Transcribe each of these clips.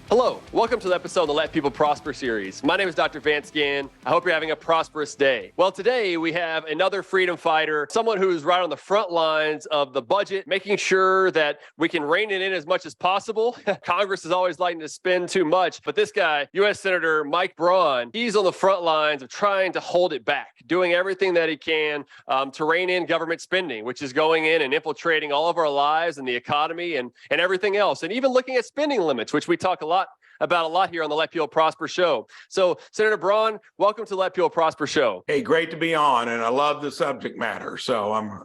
Hello, welcome to the episode of the Let People Prosper series. My name is Dr. Vance Gann. I hope you're having a prosperous day. Well, today we have another freedom fighter, someone who is right on the front lines of the budget, making sure that we can rein it in as much as possible. Congress is always liking to spend too much, but this guy, U.S. Senator Mike Braun, he's on the front lines of trying to hold it back, doing everything that he can to rein in government spending, which is going in and infiltrating all of our lives and the economy and everything else, and even looking at spending limits, which we talk about a lot here on the Let People Prosper show. So, Senator Braun, welcome to the Let People Prosper show. Hey, great to be on, and I love the subject matter, so I'm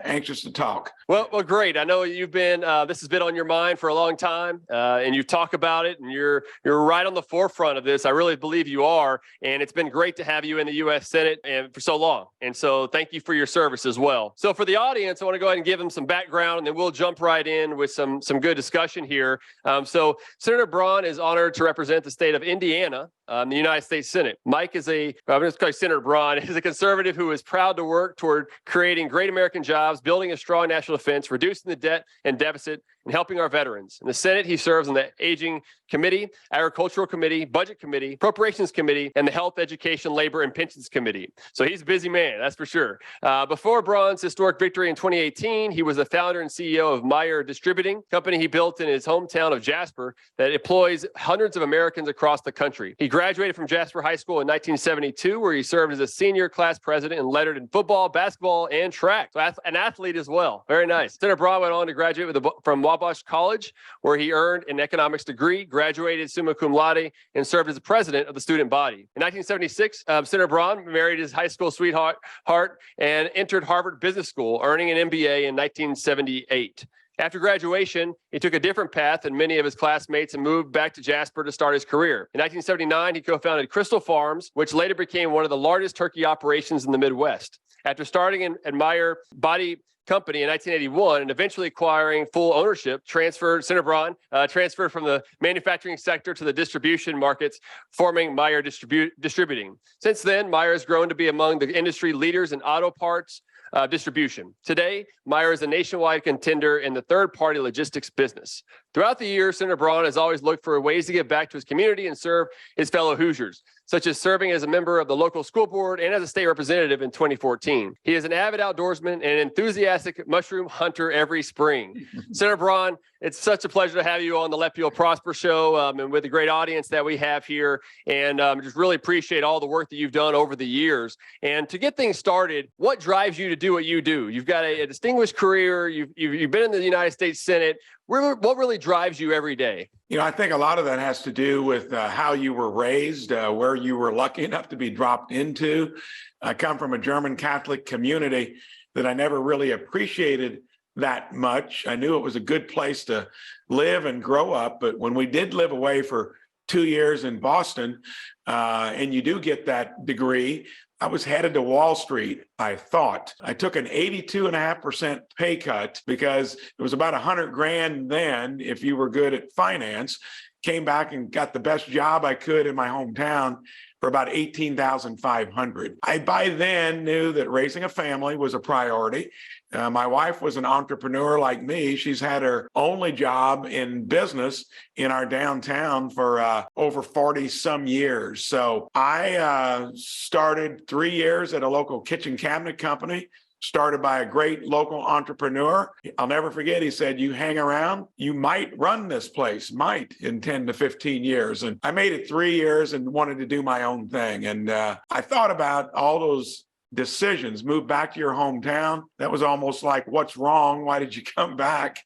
anxious to talk. Well, great. I know you've been, this has been on your mind for a long time, and you talk about it, and you're right on the forefront of this. I really believe you are, and it's been great to have you in the U.S. Senate and for so long. And so thank you for your service as well. So for the audience, I want to go ahead and give them some background, and then we'll jump right in with some good discussion here. So Senator Braun is honored to represent the state of Indiana in the United States Senate. Mike is I'm going to call you Senator Braun, is a conservative who is proud to work toward creating great American jobs, building a strong national defense, reducing the debt and deficit, and helping our veterans. In the Senate, he serves on the Aging Committee, Agricultural Committee, Budget Committee, Appropriations Committee, and the Health, Education, Labor, and Pensions Committee. So he's a busy man, that's for sure. Before Braun's historic victory in 2018, he was the founder and CEO of Meyer Distributing, company he built in his hometown of Jasper that employs hundreds of Americans across the country. He graduated from Jasper High School in 1972, where he served as a senior class president and lettered in football, basketball, and track. So an athlete as well. Very nice. Senator Braun went on to graduate from Wabash College, where he earned an economics degree, graduated summa cum laude, and served as the president of the student body. In 1976, Senator Braun married his high school sweetheart and entered Harvard Business School, earning an MBA in 1978. After graduation, he took a different path than many of his classmates and moved back to Jasper to start his career. In 1979, he co-founded Crystal Farms, which later became one of the largest turkey operations in the Midwest. After starting in Meyer Body Company in 1981 and eventually acquiring full ownership, Senator Braun transferred from the manufacturing sector to the distribution markets, forming Meyer Distributing. Since then, Meyer has grown to be among the industry leaders in auto parts distribution. Today, Meyer is a nationwide contender in the third-party logistics business. Throughout the years, Senator Braun has always looked for ways to give back to his community and serve his fellow Hoosiers, such as serving as a member of the local school board and as a state representative in 2014. He is an avid outdoorsman and an enthusiastic mushroom hunter every spring. Senator Braun, it's such a pleasure to have you on the Let People Prosper show and with the great audience that we have here. And just really appreciate all the work that you've done over the years. And to get things started, what drives you to do what you do? You've got a distinguished career. You've been in the United States Senate. What really drives you every day? You know, I think a lot of that has to do with how you were raised, where you were lucky enough to be dropped into. I come from a German Catholic community that I never really appreciated that much. I knew it was a good place to live and grow up, but when we did live away for 2 years in Boston, and you do get that degree, I was headed to Wall Street, I thought. I took an 82.5% pay cut because it was about $100,000 then if you were good at finance. Came back and got the best job I could in my hometown for about $18,500. I by then knew that raising a family was a priority. My wife was an entrepreneur like me. She's had her only job in business in our downtown for over 40 some years. So I started 3 years at a local kitchen cabinet company, started by a great local entrepreneur. I'll never forget, he said, you hang around, you might run this place, in 10 to 15 years. And I made it 3 years and wanted to do my own thing. And I thought about all those decisions, move back to your hometown. That was almost like, what's wrong? Why did you come back?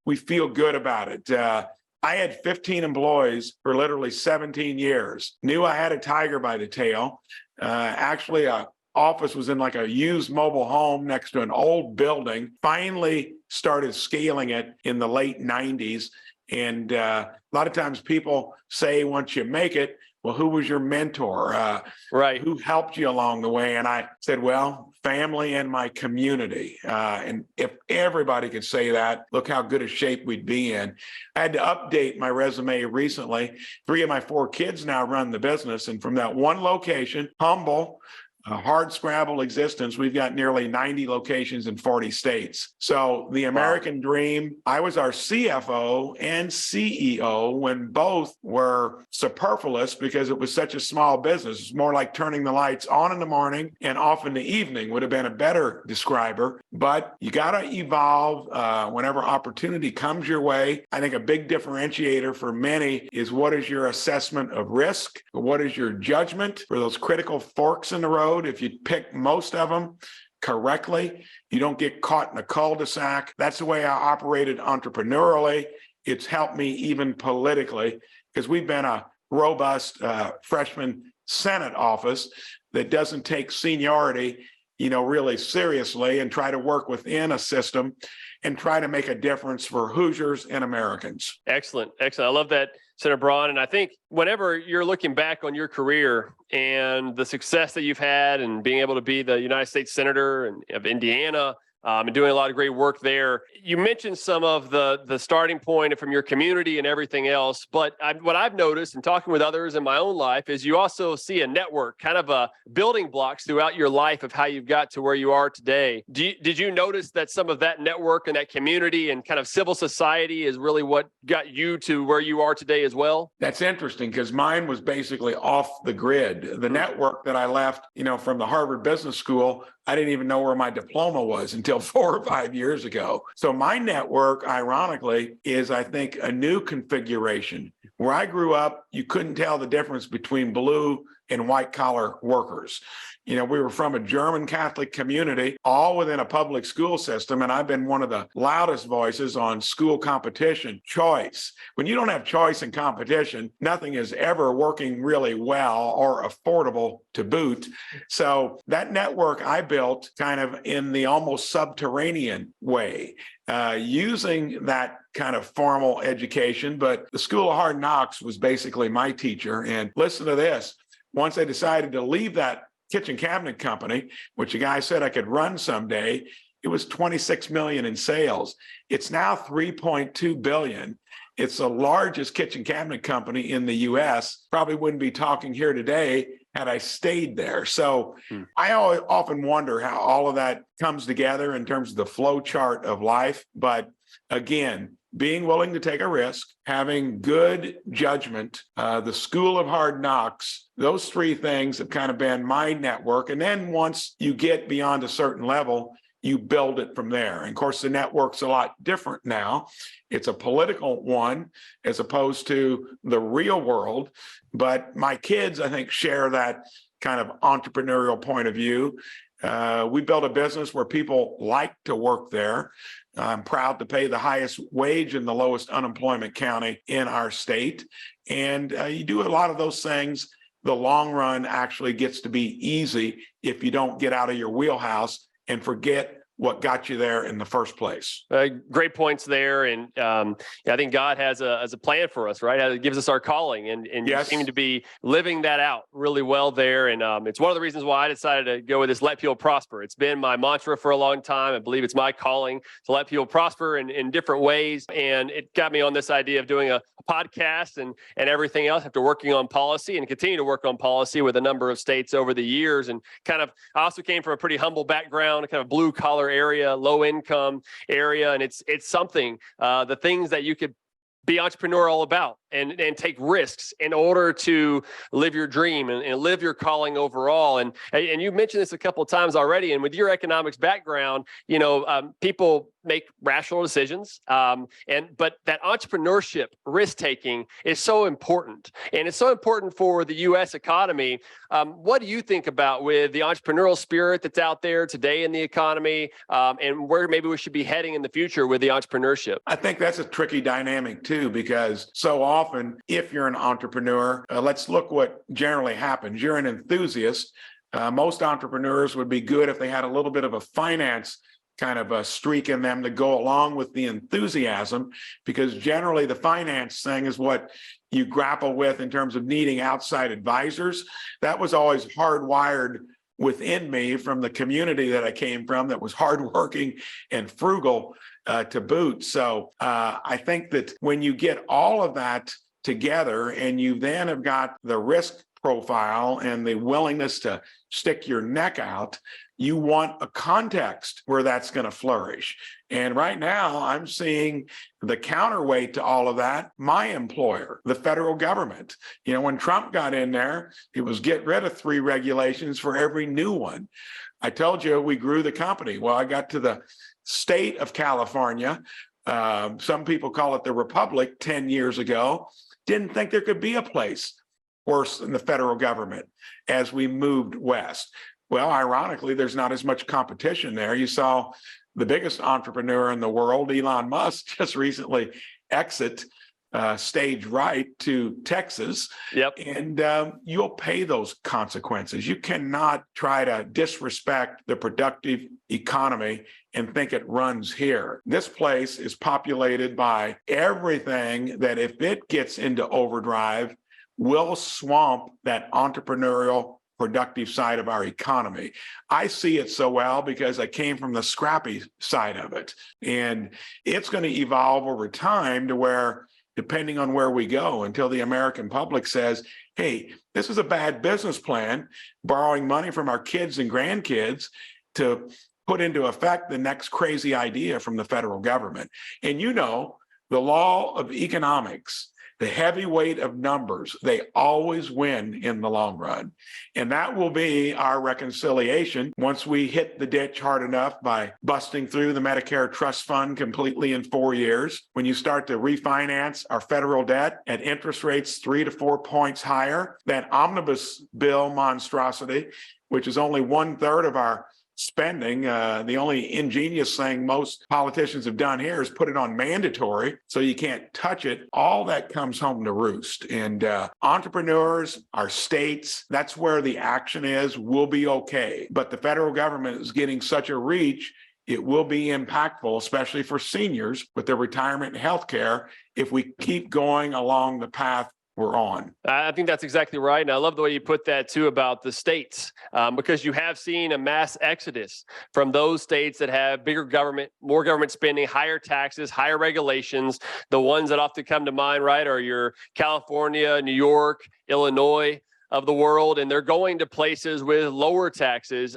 We feel good about it. I had 15 employees for literally 17 years. Knew I had a tiger by the tail. Actually, office was in like a used mobile home next to an old building. Finally started scaling it in the late 90s. And a lot of times people say once you make it, well, who was your mentor? Right. Who helped you along the way? And I said, well, family and my community. And if everybody could say that, look how good a shape we'd be in. I had to update my resume recently. 3 of my 4 kids now run the business. And from that one location, humble, a hard scrabble existence. We've got nearly 90 locations in 40 states. So the American dream, I was our CFO and CEO when both were superfluous because it was such a small business. It's more like turning the lights on in the morning and off in the evening would have been a better describer. But you got to evolve whenever opportunity comes your way. I think a big differentiator for many is what is your assessment of risk? What is your judgment for those critical forks in the road? If you pick most of them correctly, you don't get caught in a cul-de-sac. That's the way I operated entrepreneurially. It's helped me even politically because we've been a robust freshman Senate office that doesn't take seniority, really seriously and try to work within a system and try to make a difference for Hoosiers and Americans. Excellent. Excellent. I love that, Senator Braun. And I think whenever you're looking back on your career and the success that you've had and being able to be the United States Senator of Indiana, and doing a lot of great work there. You mentioned some of the starting point from your community and everything else, but what I've noticed in talking with others in my own life is you also see a network, kind of a building blocks throughout your life of how you've got to where you are today. Did you notice that some of that network and that community and kind of civil society is really what got you to where you are today as well? That's interesting because mine was basically off the grid. The network that I left, from the Harvard Business School, I didn't even know where my diploma was until 4 or 5 years ago. So my network, ironically, is, I think, a new configuration. Where I grew up, you couldn't tell the difference between blue and white collar workers. We were from a German Catholic community, all within a public school system, and I've been one of the loudest voices on school competition, choice. When you don't have choice and competition, nothing is ever working really well or affordable to boot. So that network I built kind of in the almost subterranean way, using that kind of formal education, but the School of Hard Knocks was basically my teacher. And listen to this. Once I decided to leave that kitchen cabinet company, which a guy said I could run someday, it was 26 million in sales. It's now 3.2 billion. It's the largest kitchen cabinet company in the US. Probably wouldn't be talking here today had I stayed there. So I often wonder how all of that comes together in terms of the flow chart of life. But again, being willing to take a risk, having good judgment, the School of Hard Knocks, those three things have kind of been my network. And then once you get beyond a certain level, you build it from there. And of course, the network's a lot different now. It's a political one as opposed to the real world. But my kids, I think, share that kind of entrepreneurial point of view. We built a business where people like to work there. I'm proud to pay the highest wage in the lowest unemployment county in our state. And you do a lot of those things. The long run actually gets to be easy if you don't get out of your wheelhouse and forget what got you there in the first place. Great points there. And I think God has a plan for us, right? It gives us our calling, and Yes. You seem to be living that out really well there. And it's one of the reasons why I decided to go with this Let People Prosper. It's been my mantra for a long time. I believe it's my calling to let people prosper in different ways. And it got me on this idea of doing a podcast and everything else after working on policy and continue to work on policy with a number of states over the years. And I also came from a pretty humble background, kind of blue collar area, low income area. And it's something, the things that you could be entrepreneurial about and take risks in order to live your dream and live your calling overall. And you mentioned this a couple of times already. And with your economics background, people make rational decisions. But that entrepreneurship, risk taking is so important. And it's so important for the U.S. economy. What do you think about with the entrepreneurial spirit that's out there today in the economy, and where maybe we should be heading in the future with the entrepreneurship? I think that's a tricky dynamic too, because so often, if you're an entrepreneur, let's look what generally happens. You're an enthusiast. Most entrepreneurs would be good if they had a little bit of a finance kind of a streak in them to go along with the enthusiasm, because generally the finance thing is what you grapple with in terms of needing outside advisors. That was always hardwired within me from the community that I came from that was hardworking and frugal to boot. So I think that when you get all of that together and you then have got the risk profile and the willingness to stick your neck out, you want a context where that's going to flourish. And right now, I'm seeing the counterweight to all of that, my employer, the federal government. You know, when Trump got in there, it was get rid of 3 regulations for every new one. I told you we grew the company. Well, I got to the state of California. Some people call it the Republic 10 years ago. Didn't think there could be a place worse than the federal government as we moved west. Well, ironically, there's not as much competition there. You saw the biggest entrepreneur in the world, Elon Musk, just recently exit stage right to Texas. Yep. And you'll pay those consequences. You cannot try to disrespect the productive economy and think it runs here. This place is populated by everything that, if it gets into overdrive, will swamp that entrepreneurial productive side of our economy. I see it so well because I came from the scrappy side of it. And it's going to evolve over time to where, depending on where we go, until the American public says, hey, this is a bad business plan, borrowing money from our kids and grandkids to put into effect the next crazy idea from the federal government. And you know, the law of economics, the heavy weight of numbers, they always win in the long run. And that will be our reconciliation once we hit the ditch hard enough by busting through the Medicare trust fund completely in 4 years. When you start to refinance our federal debt at interest rates 3 to 4 points higher, that omnibus bill monstrosity, which is only 1/3 of our spending. The only ingenious thing most politicians have done here is put it on mandatory so you can't touch it. All that comes home to roost. And entrepreneurs, our states, that's where the action is, will be okay. But the federal government is getting such a reach, it will be impactful, especially for seniors with their retirement and health care, if we keep going along the path we're on. I think that's exactly right. And I love the way you put that too about the states, because you have seen a mass exodus from those states that have bigger government, more government spending, higher taxes, higher regulations. The ones that often come to mind, right, are your California, New York, Illinois of the world, and they're going to places with lower taxes,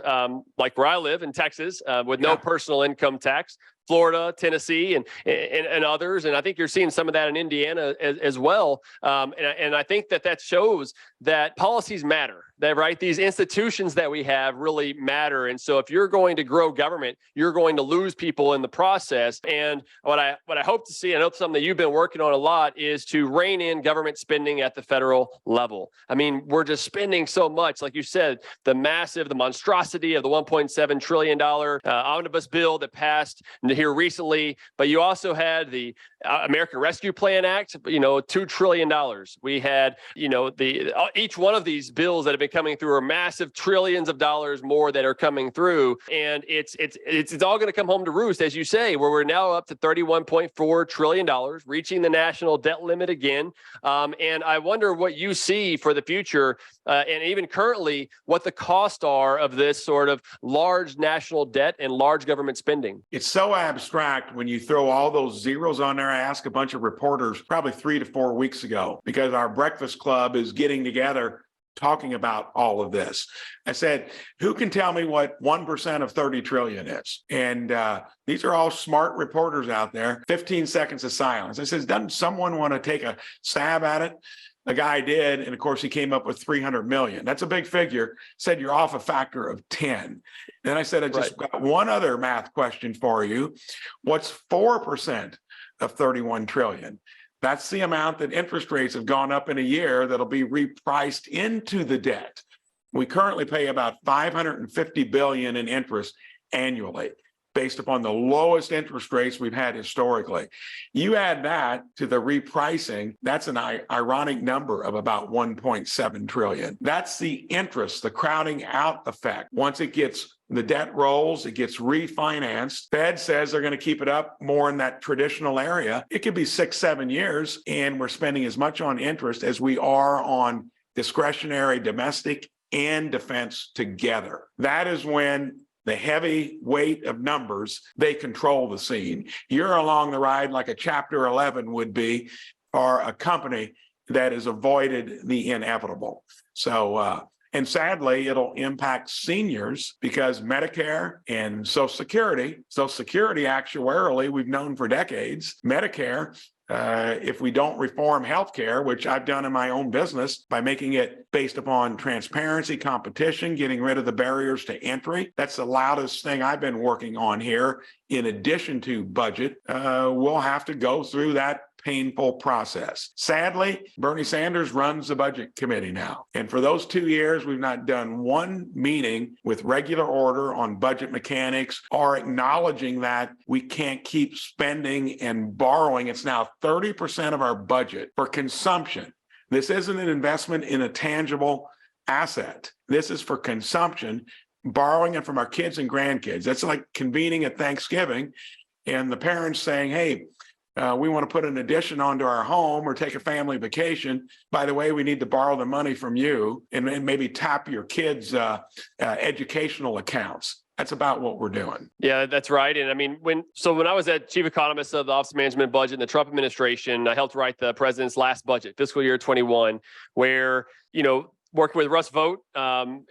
like where I live in Texas, with no personal income tax. Florida, Tennessee, and others. And I think you're seeing some of that in Indiana as well. And I think that shows that policies matter, that, right, these institutions that we have really matter. And so if you're going to grow government, you're going to lose people in the process. And what I hope to see, and I hope something that you've been working on a lot, is to rein in government spending at the federal level. I mean, we're just spending so much, like you said, the monstrosity of the $1.7 trillion omnibus bill that passed here recently, but you also had the American Rescue Plan Act, $2 trillion. We had, each one of these bills that have been coming through are massive trillions of dollars more that are coming through. And it's all going to come home to roost, as you say, where we're now up to $31.4 trillion, reaching the national debt limit again. And I wonder what you see for the future, and even currently, what the costs are of this sort of large national debt and large government spending. It's so abstract when you throw all those zeros on there. I asked a bunch of reporters probably 3 to 4 weeks ago, because our breakfast club is getting together talking about all of this. I said, who can tell me what 1% of 30 trillion is? And these are all smart reporters out there. 15 seconds of silence. I said, doesn't someone want to take a stab at it? The guy did, and of course he came up with 300 million. That's a big figure. Said you're off a factor of 10. Then I said, I just got one other math question for you. What's 4% of 31 trillion? That's the amount that interest rates have gone up in a year that'll be repriced into the debt. We currently pay about 550 billion in interest annually, based upon the lowest interest rates we've had historically. You add that to the repricing, that's an ironic number of about 1.7 trillion. That's the interest, the crowding out effect. Once the debt rolls, it gets refinanced. Fed says they're going to keep it up more in that traditional area. It could be 6-7 years, and we're spending as much on interest as we are on discretionary domestic and defense together. That is when the heavy weight of numbers, they control the scene. You're along the ride like a Chapter 11 would be for a company that has avoided the inevitable. So, and sadly, it'll impact seniors because Medicare and Social Security actuarially, we've known for decades, Medicare, if we don't reform healthcare, which I've done in my own business by making it based upon transparency, competition, getting rid of the barriers to entry. That's the loudest thing I've been working on here. In addition to budget, we'll have to go through that painful process. Sadly, Bernie Sanders runs the budget committee now. And for those 2 years, we've not done one meeting with regular order on budget mechanics or acknowledging that we can't keep spending and borrowing. It's now 30% of our budget for consumption. This isn't an investment in a tangible asset. This is for consumption, borrowing it from our kids and grandkids. That's like convening at Thanksgiving and the parents saying, hey, we want to put an addition onto our home or take a family vacation. By the way, we need to borrow the money from you and maybe tap your kids' educational accounts. That's about what we're doing. Yeah, that's right. And I mean, when I was at chief economist of the Office of Management Budget in the Trump administration, I helped write the president's last budget, fiscal year 21, where, working with Russ Vogt,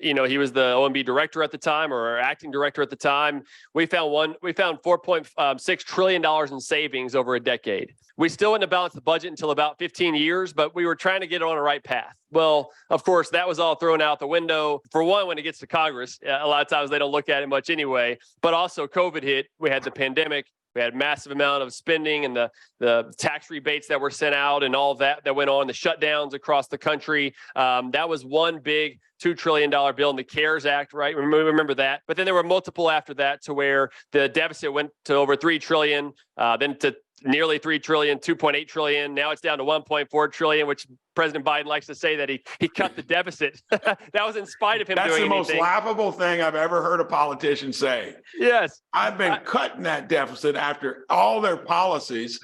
he was the OMB director at the time, or acting director at the time. We found $4.6 trillion in savings over a decade. We still hadn't balanced the budget until about 15 years, but we were trying to get it on the right path. Well, of course, that was all thrown out the window. For one, when it gets to Congress, a lot of times they don't look at it much anyway. But also COVID hit. We had the pandemic. We had a massive amount of spending and the tax rebates that were sent out and all of that went on, the shutdowns across the country. That was one big $2 trillion bill in the CARES Act, right? Remember that. But then there were multiple after that to where the deficit went to over $3 trillion, then to nearly $3 trillion, $2.8 trillion. Now it's down to $1.4 trillion, which President Biden likes to say that he cut the deficit. That was in spite of him doing anything. That's the most laughable thing I've ever heard a politician say. Yes. I've been cutting that deficit after all their policies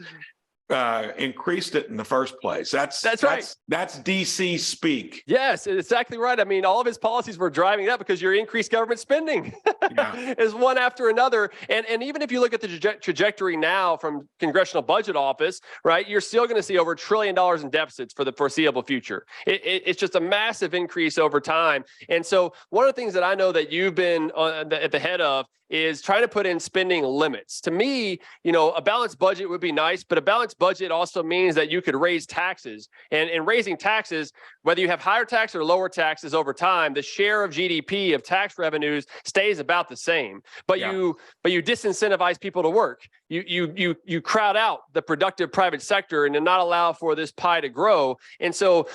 increased it in the first place. That's right. That's DC speak. Yes, exactly right. I mean, all of his policies were driving that because your increased government spending is one after another. And even if you look at the trajectory now from Congressional Budget Office, right, you're still going to see over $1 trillion in deficits for the foreseeable future. It's just a massive increase over time. And so one of the things that I know that you've been at the head of is trying to put in spending limits. To me, a balanced budget would be nice, but a balanced budget also means that you could raise taxes. And in raising taxes, whether you have higher taxes or lower taxes over time, the share of GDP of tax revenues stays about the same. But you disincentivize people to work. You crowd out the productive private sector and not allow for this pie to grow. And so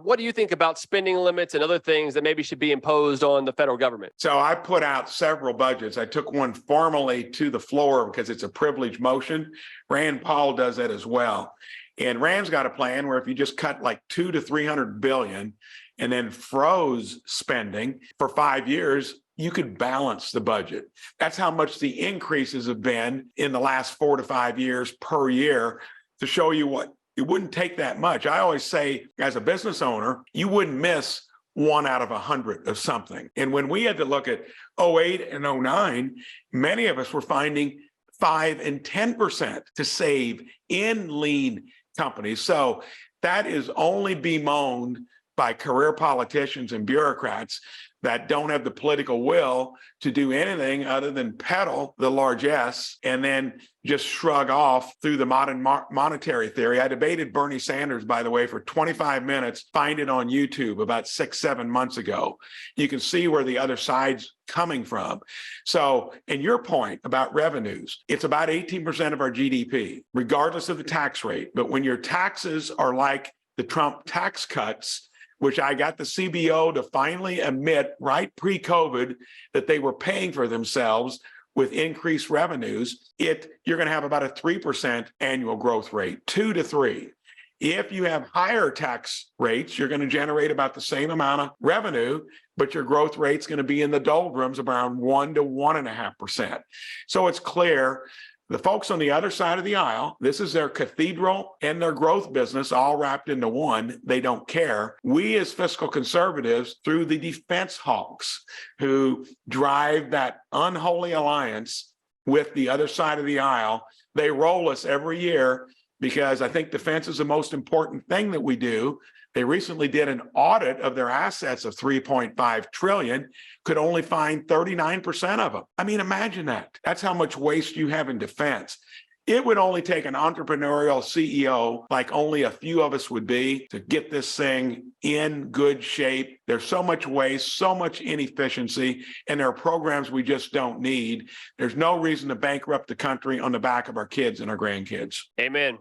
what do you think about spending limits and other things that maybe should be imposed on the federal government? So I put out several budgets. I took one formally to the floor because it's a privileged motion. Rand Paul does that as well. And Rand's got a plan where if you just cut like $200 to $300 billion and then froze spending for 5 years, you could balance the budget. That's how much the increases have been in the last 4 to 5 years per year to show you what it wouldn't take that much. I always say, as a business owner, you wouldn't miss 1 out of 100 of something. And when we had to look at 08 and 09, many of us were finding 5 and 10% to save in lean companies. So that is only bemoaned by career politicians and bureaucrats that don't have the political will to do anything other than peddle the largesse and then just shrug off through the modern monetary theory. I debated Bernie Sanders, by the way, for 25 minutes. Find it on YouTube about 6-7 months ago. You can see where the other side's coming from. So, and your point about revenues, it's about 18% of our GDP, regardless of the tax rate. But when your taxes are like the Trump tax cuts, which I got the CBO to finally admit right pre-COVID that they were paying for themselves with increased revenues, you're going to have about a 3% annual growth rate, 2 to 3. If you have higher tax rates, you're going to generate about the same amount of revenue, but your growth rate's going to be in the doldrums around 1 to 1.5%. So it's clear. The folks on the other side of the aisle, this is their cathedral and their growth business all wrapped into one. They don't care. We as fiscal conservatives, through the defense hawks who drive that unholy alliance with the other side of the aisle, they roll us every year because I think defense is the most important thing that we do. They recently did an audit of their assets of 3.5 trillion, could only find 39% of them. I mean, imagine that. That's how much waste you have in defense. It would only take an entrepreneurial CEO, like only a few of us would be, to get this thing in good shape. There's so much waste, so much inefficiency, and there are programs we just don't need. There's no reason to bankrupt the country on the back of our kids and our grandkids. Amen.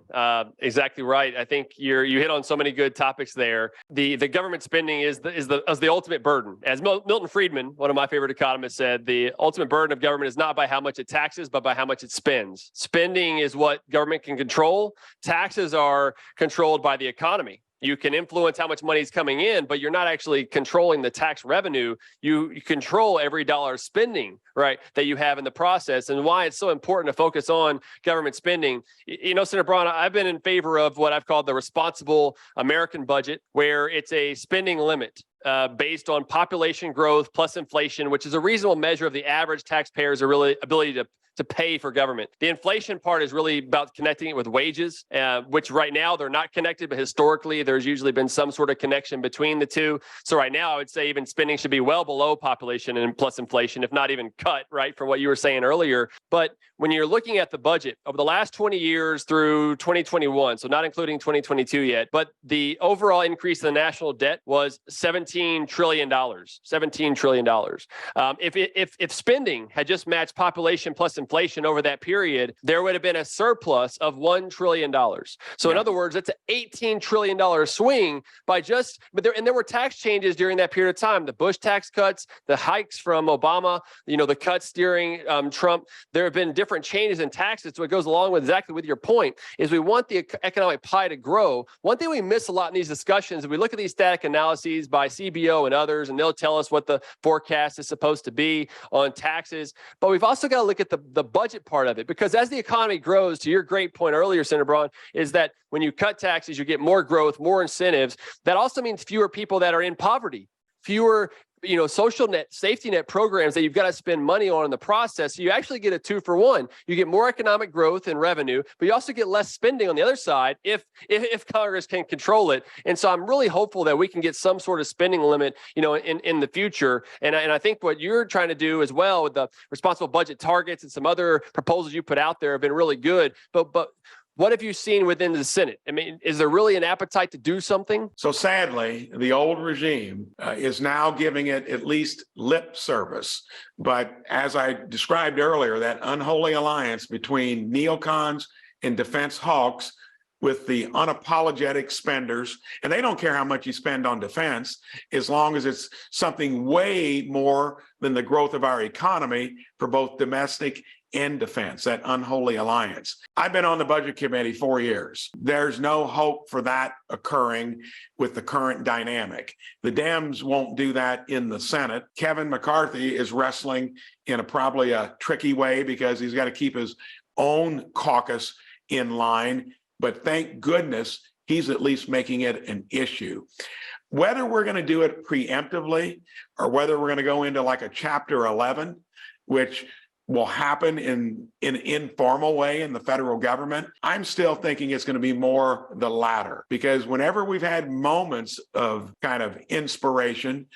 Exactly right. I think you hit on so many good topics there. The government spending is the ultimate burden. As Milton Friedman, one of my favorite economists, said, the ultimate burden of government is not by how much it taxes, but by how much it spends. Spending is what government can control. Taxes are controlled by the economy. You can influence how much money is coming in, but you're not actually controlling the tax revenue. You control every dollar spending, right, that you have in the process, and why it's so important to focus on government spending. You know, Senator Braun, I've been in favor of what I've called the responsible American budget, where it's a spending limit based on population growth plus inflation, which is a reasonable measure of the average taxpayer's ability to pay for government. The inflation part is really about connecting it with wages, which right now they're not connected, but historically there's usually been some sort of connection between the two. So right now I would say even spending should be well below population and plus inflation, if not even cut, right, from what you were saying earlier. But when you're looking at the budget over the last 20 years through 2021, so not including 2022 yet, but the overall increase in the national debt was $17 trillion. $17 trillion. If spending had just matched population plus inflation over that period, there would have been a surplus of $1 trillion. So in other words, it's an $18 trillion swing but there were tax changes during that period of time. The Bush tax cuts, the hikes from Obama, the cuts during Trump. There have been different changes in taxes. So it goes along with exactly with your point, is we want the economic pie to grow. One thing we miss a lot in these discussions, we look at these static analyses by CBO and others, and they'll tell us what the forecast is supposed to be on taxes. But we've also got to look at the budget part of it, because as the economy grows, to your great point earlier, Senator Braun, is that when you cut taxes, you get more growth, more incentives. That also means fewer people that are in poverty, fewer social net, safety net programs that you've got to spend money on in the process. So you actually get a 2-for-1. You get more economic growth and revenue, but you also get less spending on the other side if Congress can control it. And so I'm really hopeful that we can get some sort of spending limit, in the future. And I think what you're trying to do as well with the responsible budget targets and some other proposals you put out there have been really good. But what have you seen within the Senate? I mean, is there really an appetite to do something? So sadly, the old regime is now giving it at least lip service. But as I described earlier, that unholy alliance between neocons and defense hawks with the unapologetic spenders, and they don't care how much you spend on defense, as long as it's something way more than the growth of our economy for both domestic and defense, that unholy alliance. I've been on the budget committee 4 years. There's no hope for that occurring with the current dynamic. The Dems won't do that in the Senate. Kevin McCarthy is wrestling in probably a tricky way because he's got to keep his own caucus in line. But thank goodness he's at least making it an issue. Whether we're going to do it preemptively or whether we're going to go into like a Chapter 11, which will happen in an informal way in the federal government, I'm still thinking it's going to be more the latter, because whenever we've had moments of kind of inspiration,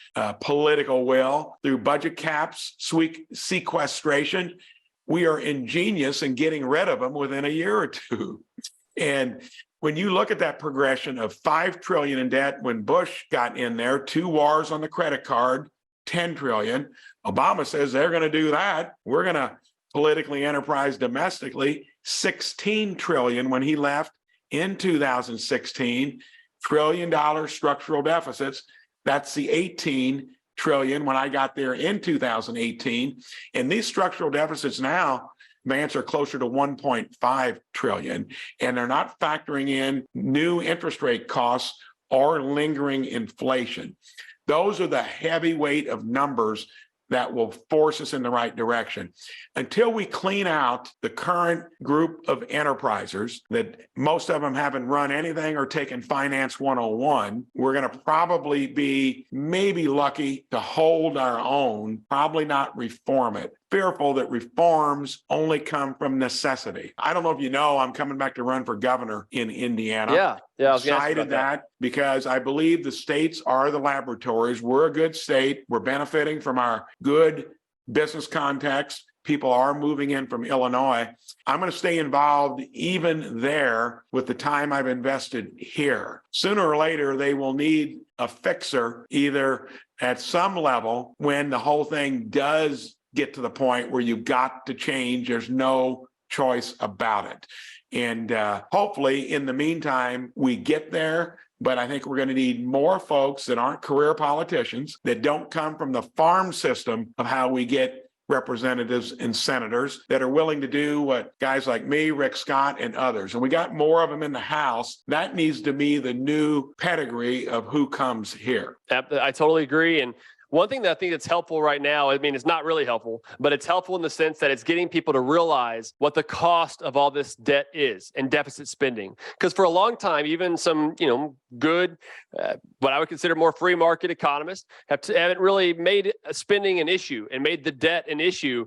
political will through budget caps, sequestration, we are ingenious in getting rid of them within a year or two. And when you look at that progression of $5 trillion in debt when Bush got in there, 2 wars on the credit card, $10 trillion. Obama says they're going to do that. We're going to politically enterprise domestically, $16 trillion when he left in 2016, $1 trillion structural deficits. That's the $18 trillion when I got there in 2018. And these structural deficits now, Vance, are closer to $1.5 trillion. And they're not factoring in new interest rate costs or lingering inflation. Those are the heavyweight of numbers that will force us in the right direction. Until we clean out the current group of enterprisers, that most of them haven't run anything or taken Finance 101, we're going to probably be maybe lucky to hold our own, probably not reform it. fearful that reforms only come from necessity. I don't know if you know, I'm coming back to run for governor in Indiana. Yeah, I was gonna ask you Cited about that because I believe the states are the laboratories. We're a good state. We're benefiting from our good business context. People are moving in from Illinois. I'm going to stay involved even there with the time I've invested here. Sooner or later, they will need a fixer either at some level when the whole thing does get to the point where you've got to change. There's no choice about it. And hopefully, in the meantime, we get there. But I think we're going to need more folks that aren't career politicians, that don't come from the farm system of how we get representatives and senators, that are willing to do what guys like me, Rick Scott, and others. And we got more of them in the House. That needs to be the new pedigree of who comes here. I totally agree. And one thing that I think that's helpful right now, I mean, it's not really helpful, but it's helpful in the sense that it's getting people to realize what the cost of all this debt is and deficit spending. Because for a long time, even some, good, what I would consider more free market economists haven't really made spending an issue and made the debt an issue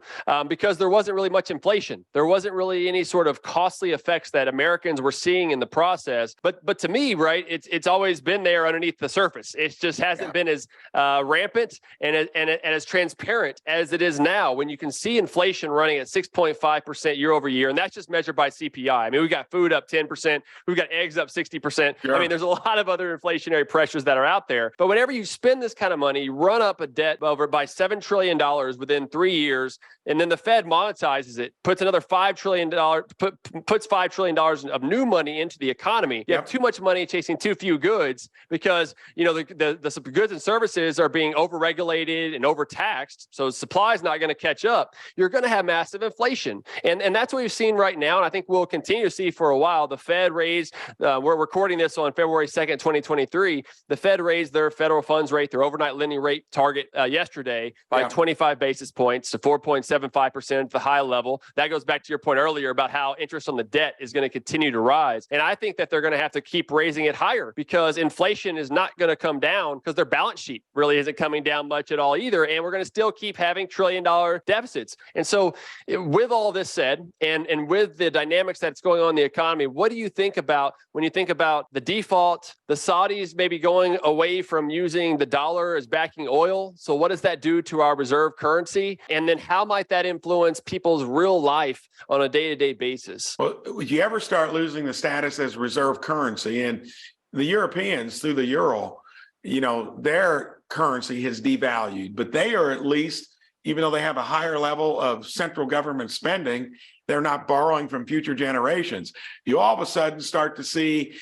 because there wasn't really much inflation. There wasn't really any sort of costly effects that Americans were seeing in the process. But to me, right, it's always been there underneath the surface. It just hasn't been as rampant and as transparent as it is now, when you can see inflation running at 6.5% year over year. And that's just measured by CPI. I mean, we've got food up 10%. We've got eggs up 60%. Sure. I mean, there's a lot of other inflationary pressures that are out there. But whenever you spend this kind of money, you run up a debt over by $7 trillion within 3 years, and then the Fed monetizes it, puts another $5 trillion, puts $5 trillion of new money into the economy. You have too much money chasing too few goods because, the goods and services are being overregulated and overtaxed. So supply is not going to catch up. You're going to have massive inflation. And that's what we've seen right now. And I think we'll continue to see for a while. The Fed raised, we're recording this on February 2nd, 2023. The Fed raised their federal funds rate, their overnight lending rate target yesterday by 25 basis points to 4.75% at the high level. That goes back to your point earlier about how interest on the debt is going to continue to rise. And I think that they're going to have to keep raising it higher because inflation is not going to come down because their balance sheet really isn't coming down much at all either. And we're going to still keep having $1 trillion deficits. And so with all this said, and with the dynamics that's going on in the economy, what do you think about when you think about the default, the Saudis maybe going away from using the dollar as backing oil? So what does that do to our reserve currency? And then how might that influence people's real life on a day-to-day basis? Well, would you ever start losing the status as reserve currency? And the Europeans, through the euro, their currency has devalued, but they are at least, even though they have a higher level of central government spending, they're not borrowing from future generations. You all of a sudden start to see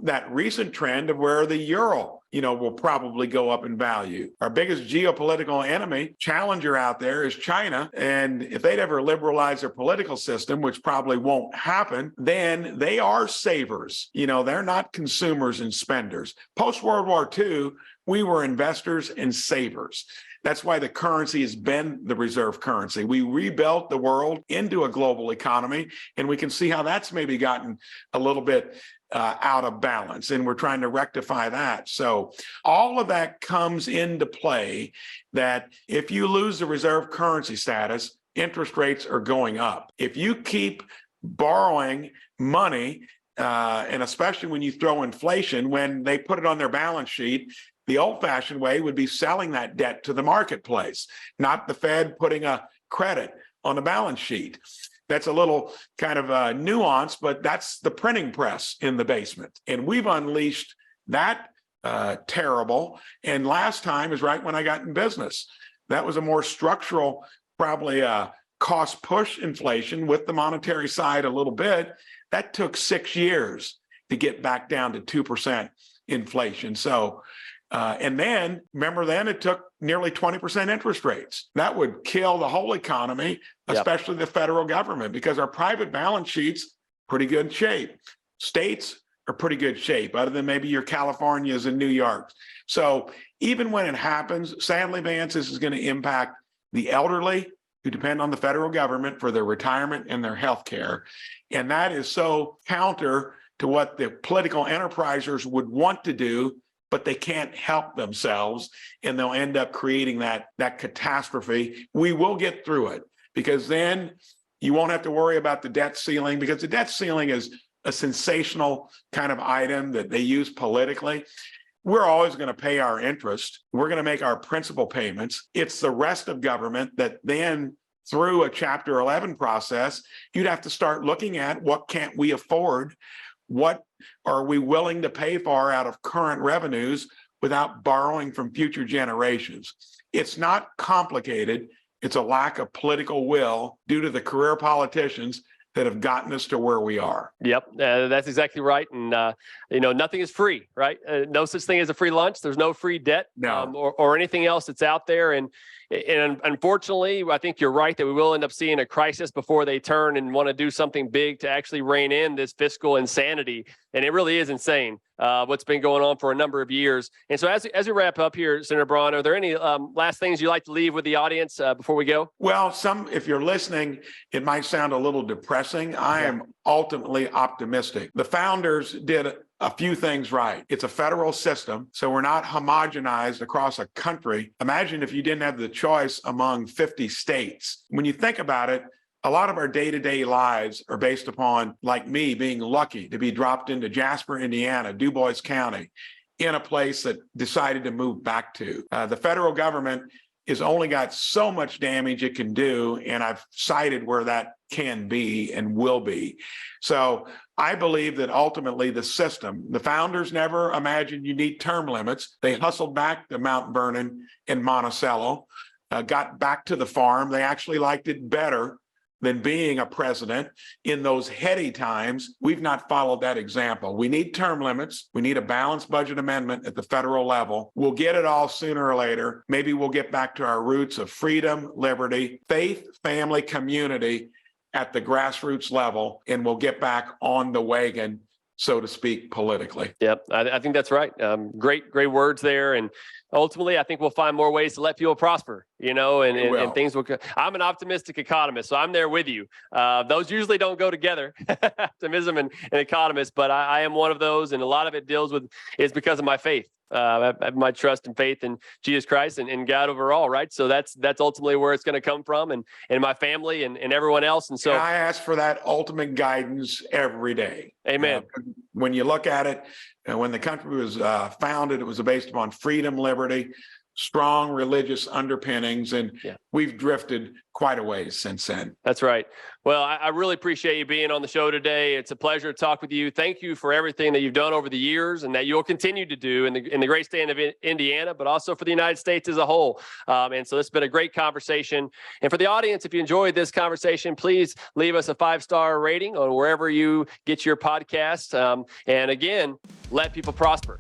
that recent trend of where the euro, will probably go up in value. Our biggest geopolitical enemy, challenger out there, is China. And if they'd ever liberalize their political system, which probably won't happen, then they are savers. They're not consumers and spenders. Post-World War II, we were investors and savers. That's why the currency has been the reserve currency. We rebuilt the world into a global economy, and we can see how that's maybe gotten a little bit out of balance, and we're trying to rectify that. So all of that comes into play, that if you lose the reserve currency status, interest rates are going up. If you keep borrowing money, and especially when you throw inflation, when they put it on their balance sheet, the old-fashioned way would be selling that debt to the marketplace, not the Fed putting a credit on the balance sheet. That's a little kind of nuance, but that's the printing press in the basement. And we've unleashed that terrible. And last time is right when I got in business. That was a more structural, probably cost push inflation with the monetary side a little bit. That took 6 years to get back down to 2% inflation. So, and then, remember then it took nearly 20% interest rates. That would kill the whole economy, especially the federal government, because our private balance sheets, pretty good shape. States are pretty good shape, other than maybe your Californias and New York. So even when it happens, sadly, Vance, this is going to impact the elderly who depend on the federal government for their retirement and their health care. And that is so counter to what the political enterprisers would want to do, but they can't help themselves, and they'll end up creating that catastrophe. We will get through it. because then you won't have to worry about the debt ceiling, because the debt ceiling is a sensational kind of item that they use politically. We're always going to pay our interest. We're going to make our principal payments. It's the rest of government that then, through a Chapter 11 process, you'd have to start looking at what can't we afford? What are we willing to pay for out of current revenues without borrowing from future generations? It's not complicated. It's a lack of political will due to the career politicians that have gotten us to where we are. Yep, that's exactly right. And, nothing is free, right? No such thing as a free lunch. There's no free debt or anything else that's out there. And unfortunately, I think you're right that we will end up seeing a crisis before they turn and want to do something big to actually rein in this fiscal insanity. And it really is insane what's been going on for a number of years. And so as we wrap up here, Senator Braun, are there any last things you'd like to leave with the audience before we go? Well, if you're listening, it might sound a little depressing. I am ultimately optimistic. The founders did a few things right. It's a federal system, so we're not homogenized across a country. Imagine if you didn't have the choice among 50 states. When you think about it, a lot of our day-to-day lives are based upon, like me, being lucky to be dropped into Jasper, Indiana, DuBois County, in a place that decided to move back to. The federal government has only got so much damage it can do, and I've cited where that can be and will be. So I believe that ultimately the system, the founders never imagined you need term limits. They hustled back to Mount Vernon and Monticello, got back to the farm. They actually liked it better than being a president in those heady times. We've not followed that example. We need term limits. We need a balanced budget amendment at the federal level. We'll get it all sooner or later. Maybe we'll get back to our roots of freedom, liberty, faith, family, community at the grassroots level, and we'll get back on the wagon, so to speak, politically. Yep, I think that's right. Great words there. And ultimately, I think we'll find more ways to let people prosper, and things will. I'm an optimistic economist, so I'm there with you. Those usually don't go together, optimism and economist, but I am one of those. And a lot of it is because of my faith. I have my trust and faith in Jesus Christ and God overall, right? So that's ultimately where it's going to come from, and my family and everyone else. And so I ask for that ultimate guidance every day. Amen. When you look at it, when the country was founded, it was based upon freedom, liberty, strong religious underpinnings, and we've drifted quite a ways since then. That's right. Well, I really appreciate you being on the show today. It's a pleasure to talk with you. Thank you for everything that you've done over the years and that you'll continue to do in the great state of Indiana, but also for the United States as a whole. And so it's been a great conversation. And for the audience, if you enjoyed this conversation, please leave us a 5-star rating on wherever you get your podcast. And again, let people prosper.